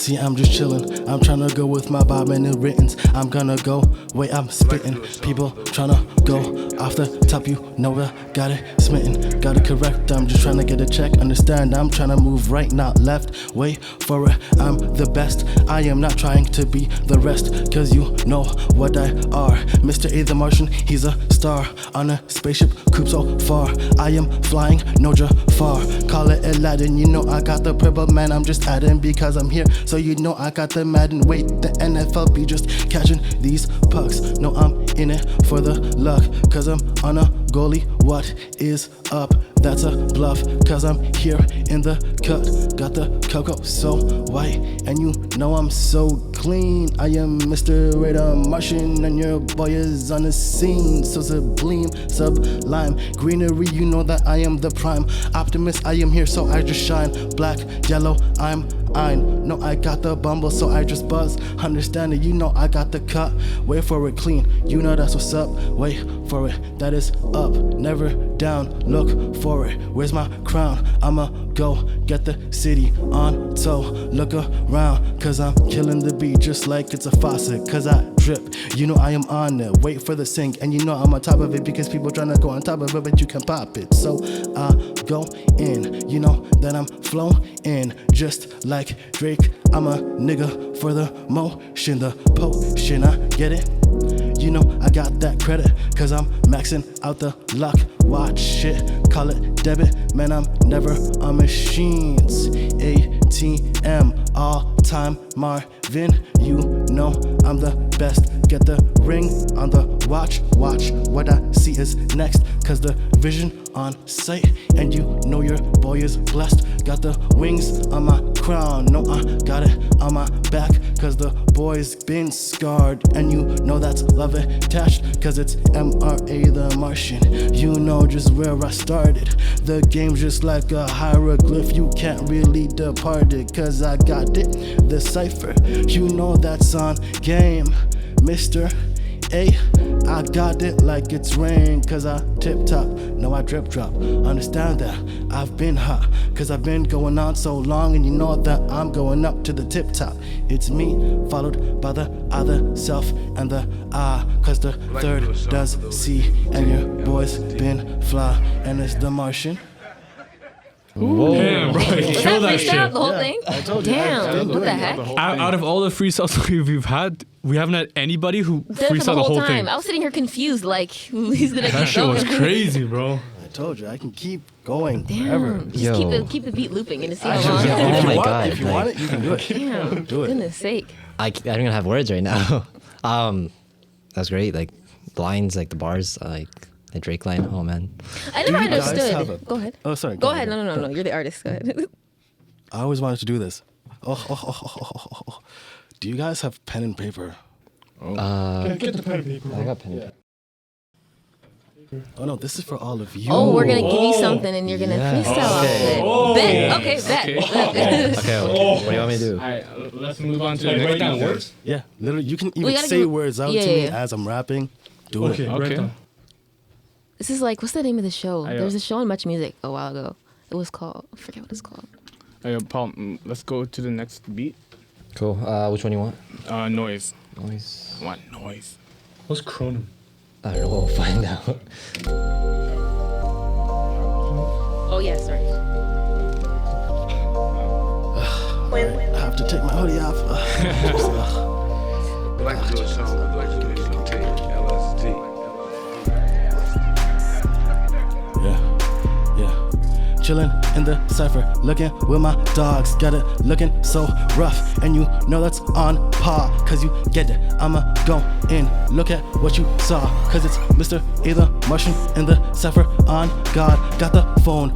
Speaker 3: See, I'm just chillin'. I'm tryna go with my vibe and the writtens. I'm gonna go, wait, I'm spittin'. People tryna go off the top, you know I got it smitten. Got it correct, I'm just tryna get a check. Understand, I'm tryna move right, not left. Wait for it, I'm the best. I am not trying to be the rest, cause you know what I are. Mr. A The Martian, he's a star on a spaceship, coupe so far. I am flying, no Jafar. Call it Aladdin, you know I got the purple man. I'm just adding because I'm here, so you know I got the Madden. Wait, the NFL be just catching these pucks. No, I'm in it for the luck, cause I'm on a goalie. What is up? That's a bluff, cause I'm here in the cut. Got the cocoa so white, and you know I'm so clean. I am Mr. A The Martian, and your boy is on the scene. So sublime, sublime greenery, you know that I am the prime optimist. I am here, so I just shine. Black, yellow, I'm ein. No, I got the bumble, so I just buzz. Understand it, you know I got the cut. Wait for it clean, you know that's what's up. Wait for it, that is up, never down. Look for it, where's my crown? I'ma go get the city on tow. Look around, cause I'm killing the beat just like it's a faucet. Cause I drip, you know I am on it. Wait for the sink, and you know I'm on top of it, because people tryna go on top of it, but you can pop it. So I go in, you know that I'm flowing just like Drake. I'm a nigga for the motion, the potion, I get it. You know I got that credit, cause I'm maxing out the luck. Watch it, call it debit. Man, I'm never on machines. ATM, all time Marvin. You know I'm the best. Get the ring on the watch. Watch what I see is next, cause the vision on sight, and you know your boy is blessed. Got the wings on my crown. No, I got it on my back, cause the boy's been scarred, and you know that's love attached, cause it's MRA The Martian. You know just where I started. The game's just like a hieroglyph, you can't really depart it, cause I got it. The Cypher, you know that's on game. Mr. A, I got it like it's rain, cause I tip top, no I drip drop. Understand that I've been hot, cause I've been going on so long, and you know that I'm going up to the tip top. It's me, followed by the other self and the I, cause the third does C, and your boy's been fly, and it's the Martian.
Speaker 4: Whoa. Damn, bro, you
Speaker 2: Was
Speaker 4: killed
Speaker 2: that
Speaker 4: that
Speaker 2: freestyle,
Speaker 4: shit.
Speaker 2: the whole thing?
Speaker 3: I told you.
Speaker 2: Damn, what the heck?
Speaker 4: Out of all the freestyles we've had, we haven't had anybody who
Speaker 2: Did it for
Speaker 4: freestyled the whole thing.
Speaker 2: I was sitting here confused, like he's gonna
Speaker 4: That
Speaker 2: keep
Speaker 4: shit was
Speaker 2: going.
Speaker 4: crazy, bro.
Speaker 3: I told you I can keep going forever.
Speaker 2: Damn, just
Speaker 5: Yo.
Speaker 2: keep the beat looping and to see
Speaker 3: I
Speaker 2: how
Speaker 3: should-
Speaker 2: long.
Speaker 5: Yeah,
Speaker 3: if
Speaker 5: oh
Speaker 3: you
Speaker 5: my
Speaker 3: want,
Speaker 5: God,
Speaker 3: if you
Speaker 5: like-
Speaker 3: want it, you can do it.
Speaker 2: Damn,
Speaker 3: Do it.
Speaker 2: goodness sake.
Speaker 5: I don't even have words right now. That's great. Like the lines, like the bars, like the Drake line. Oh man.
Speaker 2: I never
Speaker 3: you guys have
Speaker 2: understood.
Speaker 3: a-
Speaker 2: Go ahead.
Speaker 3: Oh, sorry.
Speaker 2: Go ahead. No. You're the artist. Go ahead.
Speaker 3: I always wanted to do this. Do you guys have pen and paper?
Speaker 4: Get the pen and paper.
Speaker 5: I got pen. Yeah.
Speaker 3: Oh no, this is for all of you.
Speaker 2: Oh, we're gonna give you something, and you're gonna
Speaker 5: Yeah.
Speaker 2: freestyle off
Speaker 5: Okay.
Speaker 2: of it. Bet. Okay, bet.
Speaker 5: Okay. What do you want me to do?
Speaker 1: All right, let's move on to the next kind of words.
Speaker 3: Yeah, literally, you can
Speaker 2: We
Speaker 3: even
Speaker 2: gotta
Speaker 3: say
Speaker 2: give-
Speaker 3: words out
Speaker 2: yeah,
Speaker 3: to me
Speaker 2: yeah.
Speaker 3: as I'm rapping. Do
Speaker 4: Okay,
Speaker 3: it.
Speaker 1: Okay.
Speaker 4: right.
Speaker 2: This is like, what's the name of the show?
Speaker 1: I,
Speaker 2: There's a show on Much Music a while ago. It was called, I forget what it's called.
Speaker 1: Paul, let's go to the next beat.
Speaker 5: Cool. Which one you want?
Speaker 1: Noise.
Speaker 5: Noise.
Speaker 1: I want noise.
Speaker 4: What's Chronom?
Speaker 5: I don't know. We'll find out.
Speaker 2: Oh, yeah, sorry.
Speaker 3: I have to take my hoodie off.
Speaker 8: Like to do a song with like to do some tape, LSD.
Speaker 3: Yeah. Chillin' in the Cypher, looking with my dogs. Got it looking so rough, and you know that's on par, cause you get it. I'ma go in, look at what you saw, cause it's Mr. A The Martian in the Cypher on God. Got the phone,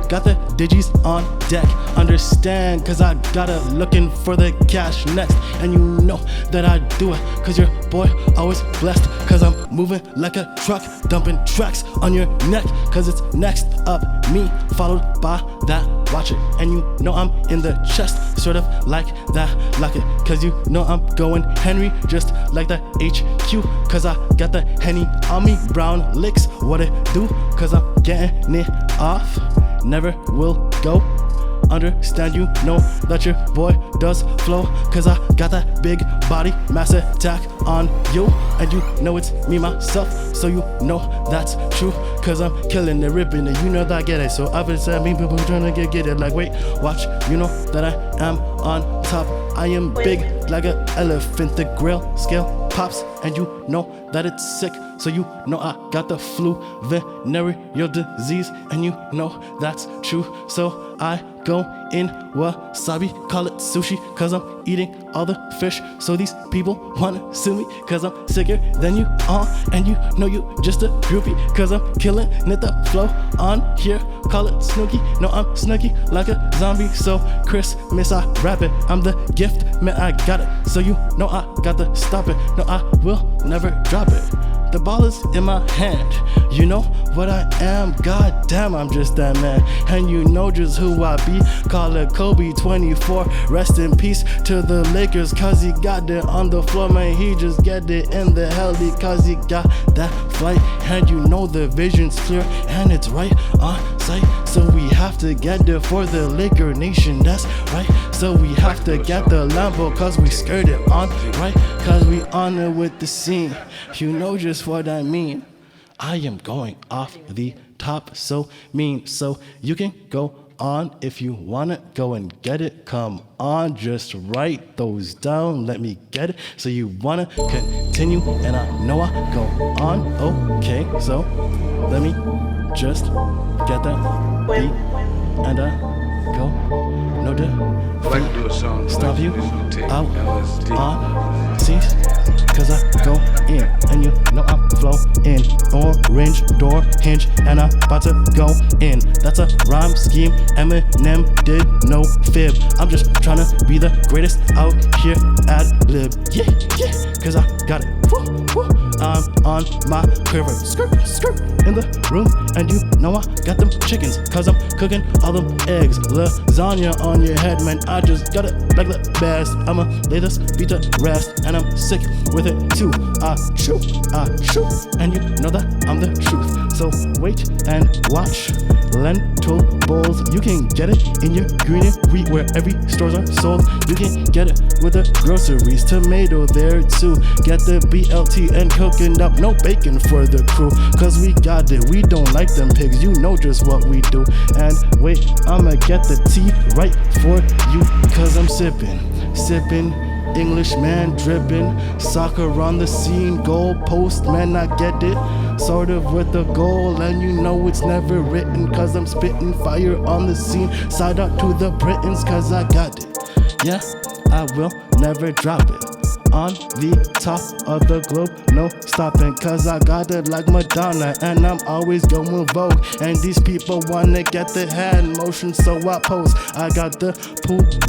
Speaker 3: got the digis on deck. Understand, cause I gotta looking for the cash next, and you know that I do it, cause your boy always blessed, cause I'm moving like a truck, dumping tracks on your neck, cause it's next up me, followed by that watch it, and you know I'm in the chest, sort of like that lock it, cause you know I'm going Henry, just like the HQ, cause I got the Henny on me, brown licks, what it do, cause I'm getting it off, never will go understand, you know that your boy does flow. Cause I got that big body mass attack on you. And you know it's me myself, so you know that's true. Cause I'm killing it, ripping it, you know that I get it. So I've been saying me people trying to get it. Like wait, watch, you know that I am on top. I am big like an elephant, the grail scale pops. And you know that it's sick, so you know I got the flu, venereal disease. And you know that's true, so I go in wasabi, call it sushi. Cause I'm eating all the fish, so these people wanna sue me. Cause I'm sicker than you are, and you know you just a groupie. Cause I'm killing it, the flow on here, call it snooky. No, I'm snooky like a zombie, so Christmas I rap it. I'm the gift, man, I got it. So you know I got to stop it. No, I will never drop it. The ball is in my hand. You know what I am? God damn, I'm just that man. And you know just who I be. Call it Kobe 24. Rest in peace to the Lakers, cause he got it on the floor, man. He just get it in the heli, cause he got that flight. And you know the vision's clear and it's right on sight. So we have to get there for the Laker nation, that's right. So we have to get the Lambo, cause we skirt it on right. Cause we on it with the scene. You know just what I mean. I am going off the top, so mean. So you can go on if you wanna go and get it. Come on, just write those down, let me get it. So you wanna continue, and I know I go on. Okay, so let me just get that beat, and I go. No
Speaker 8: I'd like to do a song.
Speaker 3: stop you
Speaker 8: Take
Speaker 3: out
Speaker 8: LSD.
Speaker 3: on Azeez. Cause I go in, and you know I'm flowing. Orange door hinge, and I'm about to go in. That's a rhyme scheme, Eminem did no fib. I'm just tryna be the greatest out here, ad lib. Yeah, yeah, cause I got it. Woo, woo. I'm on my quiver, skirt, skirt in the room. And you know I got them chickens, cause I'm cooking all them eggs. Lasagna on your head, man, I just got it like the best. I'ma lay this beat to rest, and I'm sick with it too. I shoot, and you know that I'm the truth. So wait and watch. Lentil bowls, you can get it in your greenery where every stores are sold. You can get it with the groceries, tomato there too. Get the BLT and cooking up, no bacon for the crew. Cause we got it, we don't like them pigs, you know just what we do. And wait, I'ma get the tea right for you. Cause I'm sipping English man dripping, soccer on the scene, goal post, man, I get it. Sort of with a goal, and you know it's never written. Cause I'm spitting fire on the scene. Side out to the Britons, cause I got it. Yeah, I will never drop it. On the top of the globe, no stopping. Cause I got it like Madonna, and I'm always going Vogue. And these people wanna get the hand motion, so I pose. I got the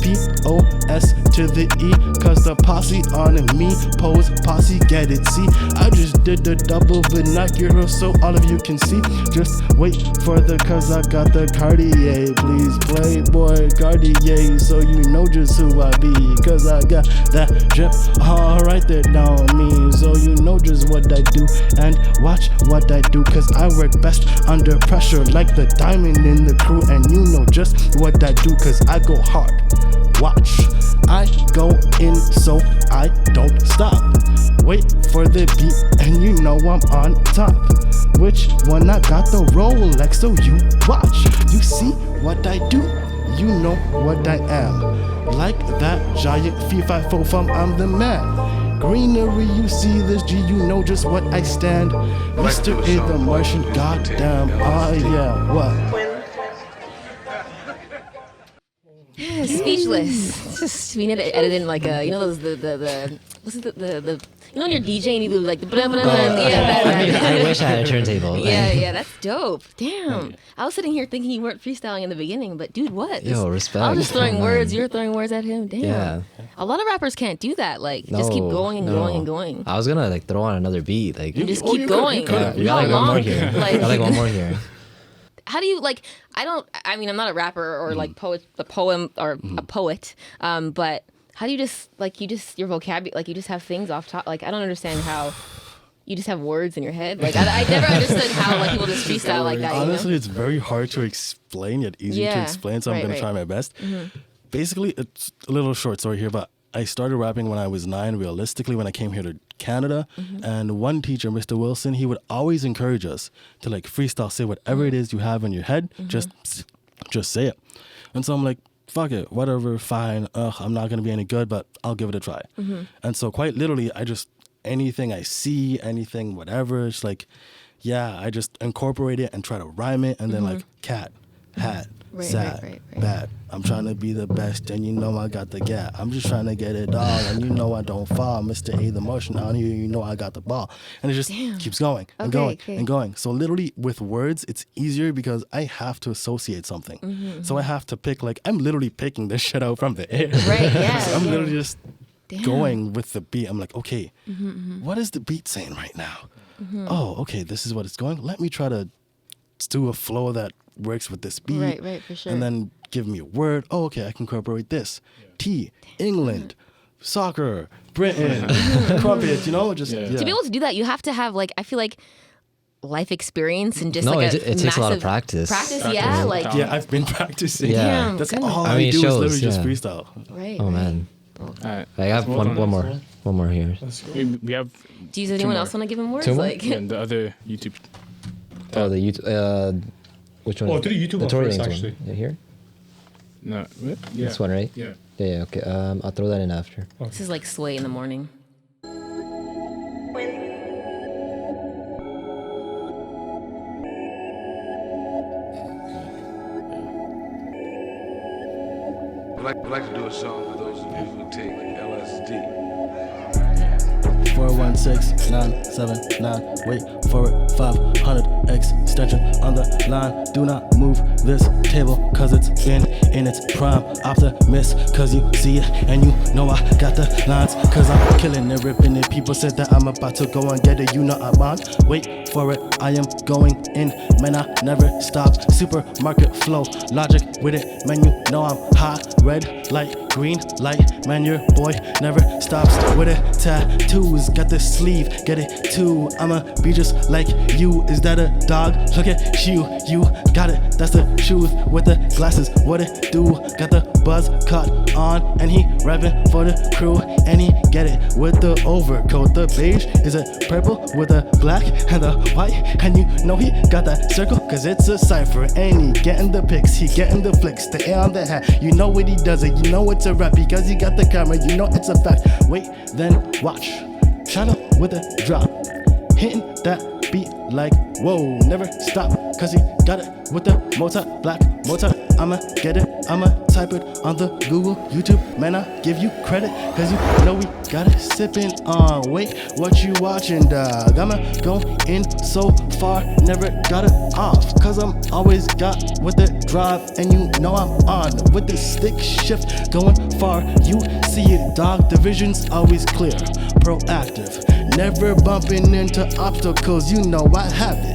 Speaker 3: P-O-S to the E, cause the posse on me pose, posse get it, see. I just did the double vernacular so all of you can see. Just wait for the, cause I got the Cartier. Please play boy Cartier, so you know just who I be. Cause I got that drip right there down me, so you know just what I do. And watch what I do, cause I work best under pressure like the diamond in the crew. And you know just what I do, cause I go hard. Watch, I go in so I don't stop. Wait for the beat, and you know I'm on top. Which one I got the Rolex, so you watch. You see what I do, you know what I am. Like that giant fee-fi-fo fum, I'm the man. Greenery, you see this G, you know just what I stand. Mr A The Martian, goddamn, yeah, what?
Speaker 2: Speechless. Just we need to edit in like a, you know those the what's it the you know when you're DJing you do like the blah, blah, blah,
Speaker 5: I wish I had a turntable.
Speaker 2: yeah, that's dope. Damn, I was sitting here thinking you weren't freestyling in the beginning, but dude, what?
Speaker 5: Yo, respect.
Speaker 2: I was just throwing words. You're throwing words at him. Damn.
Speaker 5: Yeah.
Speaker 2: A lot of rappers can't do that. Like just keep going and going and going.
Speaker 5: I was gonna like throw on another beat, like
Speaker 2: You just keep going.
Speaker 5: you got like one more here.
Speaker 2: Like,
Speaker 5: Got like one more here.
Speaker 2: how do you like? I mean, I'm not a rapper or like a poem or a poet. But how do you just like your vocabulary? Like you just have things off top. Like I don't understand how. you just have words in your head. Like I never understood how like people just freestyle like that.
Speaker 3: Honestly,
Speaker 2: you know?
Speaker 3: it's very hard to explain yet easy to explain. So I'm gonna try my best. Basically, it's a little short story here, but I started rapping when I was 9. Realistically, when I came here to Canada, and one teacher, Mr. Wilson, he would always encourage us to like freestyle, say whatever it is you have in your head, just say it. And so I'm like, fuck it, whatever, fine. I'm not gonna be any good, but I'll give it a try. And so quite literally, I just anything I see, anything, whatever, it's like, yeah, I just incorporate it and try to rhyme it, and then like cat, hat, sad, bad. I'm trying to be the best, and you know I got the gap. I'm just trying to get it all, and you know I don't fall. Mr. A The Martian on here, you know I got the ball. And it just keeps going and going and going. So literally with words, it's easier because I have to associate something. So I have to pick, like, I'm literally picking this shit out from the air.
Speaker 2: Right, yeah.
Speaker 3: So I'm literally just going with the beat. I'm like, okay, what is the beat saying right now? Oh, okay, this is what it's going. Let me try to do a flow that works with this beat.
Speaker 2: Right, for sure.
Speaker 3: And then give me a word. Oh, okay, I can incorporate this. T, England, soccer, Britain, crumpet, you know? Just
Speaker 2: To be able to do that, you have to have, like, I feel like life experience and just like
Speaker 5: it takes a lot of practice.
Speaker 2: Yeah, like
Speaker 3: I've been practicing.
Speaker 5: Yeah.
Speaker 2: Damn,
Speaker 3: That's
Speaker 2: goodness.
Speaker 3: all
Speaker 5: I
Speaker 3: I,
Speaker 5: mean, it
Speaker 3: do
Speaker 5: shows,
Speaker 3: is literally just
Speaker 5: yeah.
Speaker 3: freestyle.
Speaker 2: Right.
Speaker 5: Oh man,
Speaker 1: All right.
Speaker 5: I have one more here.
Speaker 1: We have
Speaker 2: Does anyone
Speaker 1: more.
Speaker 2: else want to give him words?
Speaker 5: Two more?
Speaker 2: Like,
Speaker 1: and the other YouTube.
Speaker 5: Oh, the YouTube. Which one?
Speaker 4: Oh, do the YouTube one
Speaker 5: Tory
Speaker 4: first,
Speaker 5: Lanez
Speaker 4: actually.
Speaker 5: one. Yeah, here.
Speaker 1: No. What? Yeah.
Speaker 5: This one, right?
Speaker 1: Yeah.
Speaker 5: Yeah. Okay. I'll throw that in after.
Speaker 2: this is like Sway in the morning.
Speaker 8: I'd like to do a song for those of you who take LSD.
Speaker 3: 416-979. Wait for it. 500 extension on the line. Do not move this table, cause it's been in its prime. Optimist, cause you see it and you know I got the lines. Cause I'm killing it, ripping it. People said that I'm about to go and get it. You know I'm on. Wait for it. I am going in. Man, I never stop. Supermarket flow. Logic with it. Man, you know I'm hot. Red light, green light. Man, your boy never stops with it. Tattoos. Got the sleeve. Get it too. I'ma be just like you. Is that a dog? Look at you. You got it. That's the truth. With the glasses. What it do? Got the buzz cut on. And he rapping for the crew. And he get it with the overcoat. The beige is a purple with the black and the white. And you know he got that circle. Cause it's a Cypher. And he getting the pics. He getting the flicks. The A on the hat. You know what he does it. You know it's a rap. Because he got the camera. You know it's a fact. Wait, then watch. Shiloh with a drop, hitting that beat like whoa, never stop, cause he got it with the black motor. I'ma get it, I'ma type it on the Google, YouTube. Man, I give you credit, cause you know we got it sipping on. Wait, what you watching, dog? I'ma go in so far, never got it off, cause I'm always got with the drive, and you know I'm on with the stick shift, going far. You see it, dog, the vision's always clear, proactive, never bumping into obstacles, you know I have it.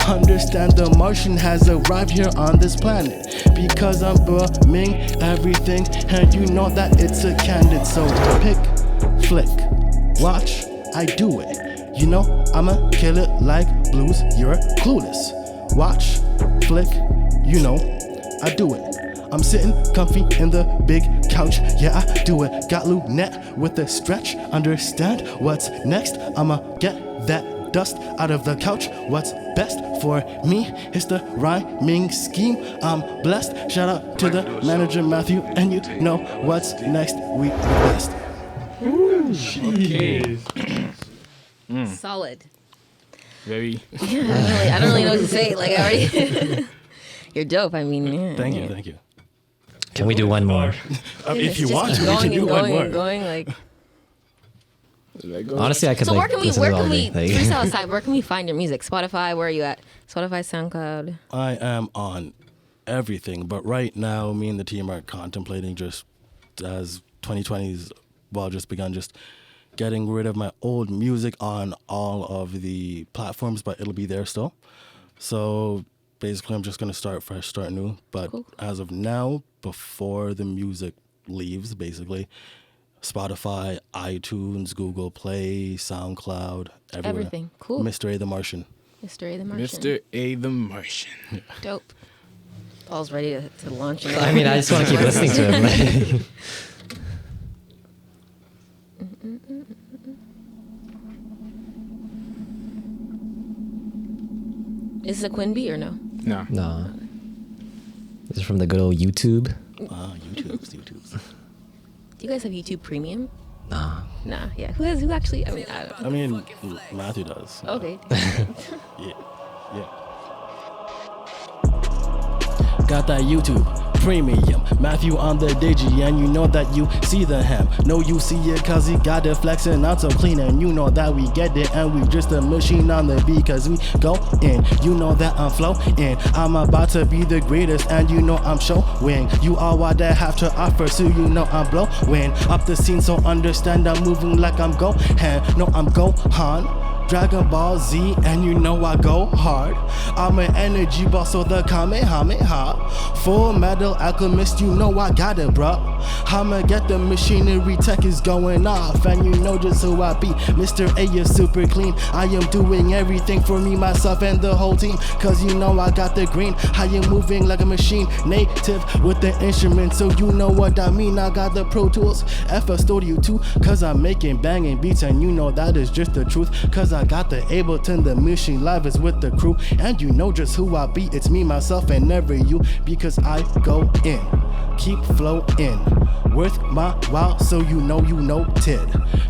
Speaker 3: Understand the Martian has arrived here on this planet, because I'm booming everything, and you know that it's a candid. So pick, flick, watch, I do it. You know I'ma kill it like blues, you're clueless. Watch, flick, you know I do it. I'm sitting comfy in the big couch, yeah I do it. Got lunette with the stretch, understand what's next. I'ma get that dust out of the couch. What's best for me is the rhyming scheme. I'm blessed. Shout out to the manager Matthew, and you know what's next. We the best.
Speaker 2: Solid.
Speaker 1: Very.
Speaker 2: I don't really know what to say. Like I already. You're dope. I mean, yeah.
Speaker 3: Thank you.
Speaker 5: Can we do one more?
Speaker 3: If you
Speaker 2: Just
Speaker 3: want
Speaker 2: keep
Speaker 3: to, we can do one more.
Speaker 2: going, like.
Speaker 5: Honestly, I could
Speaker 2: So
Speaker 5: like
Speaker 2: where can we
Speaker 5: like,
Speaker 2: freestyle aside, where can we find your music? Spotify, where are you at? Spotify, SoundCloud.
Speaker 3: I am on everything, but right now, me and the team are contemplating, just as 2020's just begun, just getting rid of my old music on all of the platforms, but it'll be there still. So basically, I'm just gonna start fresh, start new. But
Speaker 2: Cool.
Speaker 3: as of now, before the music leaves, basically, Spotify, iTunes, Google Play, SoundCloud, everywhere.
Speaker 2: Everything. Cool.
Speaker 3: Mr. A The Martian.
Speaker 2: Mr. A The Martian.
Speaker 1: Mr. A The Martian.
Speaker 2: Dope. Paul's ready to launch.
Speaker 5: I mean, I just want to keep listening to him.
Speaker 2: Is this a Quinby or no?
Speaker 1: No.
Speaker 5: No. This is from the good old YouTube.
Speaker 3: YouTube's.
Speaker 2: Do you guys have YouTube Premium?
Speaker 5: Nah.
Speaker 2: Nah. Yeah. Who actually? I mean, I don't know.
Speaker 3: I mean, Matthew does.
Speaker 2: Okay.
Speaker 3: Yeah. Got that YouTube Premium. Matthew on the digi, and you know that you see the ham. No, you see it cause he got it flexing out so clean, and you know that we get it, and we just a machine on the beat cause we go in. You know that I'm flowing. I'm about to be the greatest, and you know I'm showing you all what I have to offer, so you know I'm blowing up the scene, so understand I'm moving like I'm Gohan. No, I'm Gohan. Dragon Ball Z, and you know I go hard. I'm an energy ball, so the Kamehameha. Full Metal Alchemist, you know I got it, bruh. I'ma get the machinery, tech is going off, and you know just who I be. Mr. A is super clean. I am doing everything for me, myself, and the whole team, cause you know I got the green. I am moving like a machine, native with the instrument, so you know what I mean. I got the Pro Tools, FL Studio 2, cause I'm making banging beats, and you know that is just the truth, cause I got the Ableton, the machine live is with the crew, and you know just who I be. It's me, myself, and never you, because I go in, keep flowing, worth my while, so you know tid.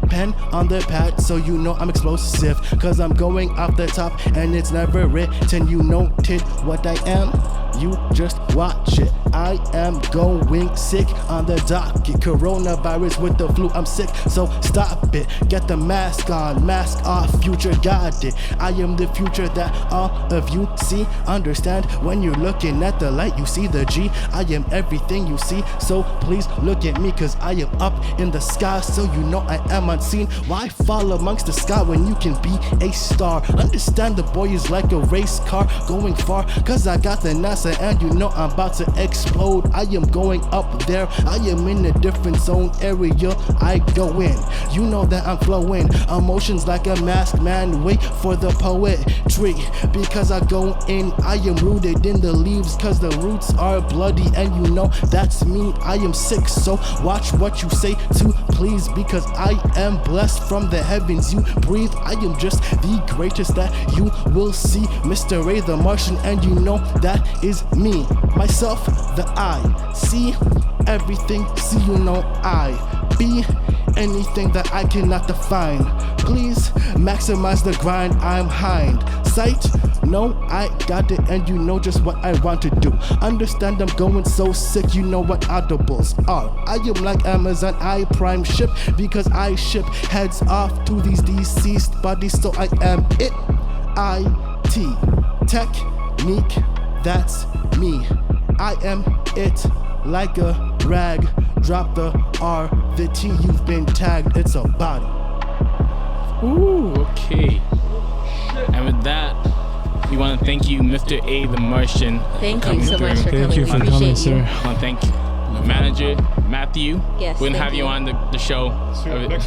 Speaker 3: Pen on the pad, so you know I'm explosive, cause I'm going off the top, and it's never written, you know tid what I am. You just watch it. I am going sick on the docket. Coronavirus with the flu, I'm sick, so stop it. Get the mask on, mask off, future got it. I am the future that all of you see. Understand when you're looking at the light, you see the G. I am everything you see, so please look at me, cause I am up in the sky, so you know I am unseen. Why fall amongst the sky when you can be a star? Understand the boy is like a race car going far, cause I got the NASA, and you know I'm about to explode. I am going up there, I am in a different zone area I go in. You know that I'm flowing, emotions like a masked man. Wait for the poetry, because I go in. I am rooted in the leaves, cause the roots are bloody, and you know that's me. I am sick, so watch what you say to please, because I am blessed from the heavens you breathe. I am just the greatest that you will see. Mr. A The Martian, and you know that is me, myself, the I. See everything, see you know I be anything that I cannot define. Please maximize the grind, I'm hindsight. No, I got it, and you know just what I want to do. Understand I'm going so sick, you know what audibles are. I am like Amazon, I prime ship, because I ship heads off to these deceased bodies, so I am it. IT, technique, that's me. I am it, like a rag. Drop the R, the T, you've been tagged, it's a body.
Speaker 1: Ooh, okay. And with that, we want to thank you, Mr. A The Martian.
Speaker 2: Thank you so much for
Speaker 4: Thank
Speaker 2: coming.
Speaker 4: you for
Speaker 2: Appreciate
Speaker 4: coming,
Speaker 2: you.
Speaker 4: sir.
Speaker 1: I want to thank manager Matthew.
Speaker 2: Yes,
Speaker 1: We're gonna
Speaker 2: thank
Speaker 1: have you
Speaker 2: you.
Speaker 1: on the show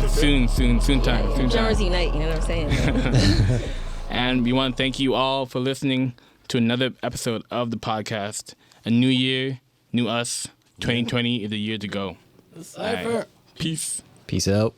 Speaker 1: soon time.
Speaker 2: Drummers unite, you know what I'm saying?
Speaker 1: And we want to thank you all for listening to another episode of the podcast. A new year, new us. 2020 is the year to go.
Speaker 3: Cypher.
Speaker 1: Peace.
Speaker 5: Peace out.